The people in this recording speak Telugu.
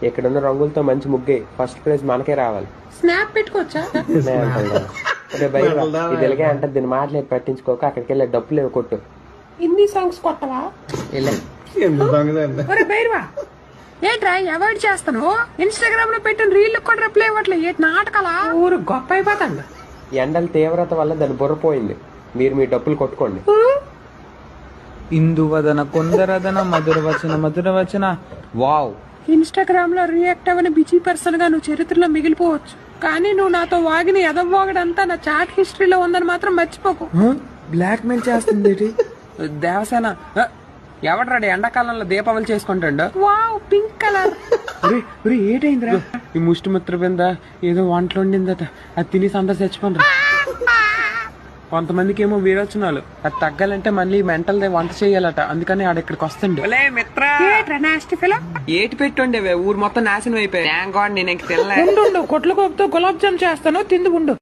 ఇక్కడున్న రంగులతో మంచి ముగ్గే, ఫస్ట్ ప్రైజ్ మనకే రావాలి. స్నాప్ పెట్టుకోవచ్చా? ఇది ఇలాగే అంటే దీన్ని మాటలేదు పట్టించుకోక అక్కడికి వెళ్ళే డబ్బులు లేవు కొట్టు. హిందీ సాంగ్స్ కొట్టవా? బైర్వా ఏంట్రా అవాయిడ్ చేస్తాను? ఇన్స్టాగ్రామ్ లో పెట్టిన రీల్ కూడా రిప్లై ఇవ్వట్లే. ఏంటి నాటకాలా? ఊరు గొప్ప అయిపోతాండి. ఎండల తీవ్రత వల్ల దాని బుర్రపోయింది. మీరు మీ డబ్బులు కొట్టుకోండి. ఇందువదన కొందరదన మధురవచన వావ్. ఇన్స్టాగ్రామ్ లో రియాక్ట్ అవ్వని బిజీ పర్సన్ గా నువ్వు చరిత్రలో మిగిలిపోవచ్చు, కానీ నువ్వు నాతో వాగిన ఎదవ్వాగడంతా నా చాట్ హిస్టరీలో ఉందని మాత్రం మర్చిపోకు. బ్లాక్ మెయిల్ చేస్తుంది దేవసేన ఎవడ్రాడు ఎండాకాలంలో దీపావళి చేసుకుంటాడు? Wow pink colour. ఏటైందిరా? ఈ ముష్టి మిత్ర బింద ఏదో వంటలు వండిందట, అది తినేసి అందరు చచ్చిపోండి. కొంతమందికి ఏమో వీరొచనాలు, అది తగ్గాలంటే మళ్ళీ మెంటల్ వంట చేయాలట, అందుకని ఆడ ఇక్కడికి వస్తుండే. ఏటి పెట్టుండే ఊరు మొత్తం నాశనం అయిపోయి. కొట్లు కోపుతో గులాబ్ జామ్ చేస్తాను, తింది ఉండు.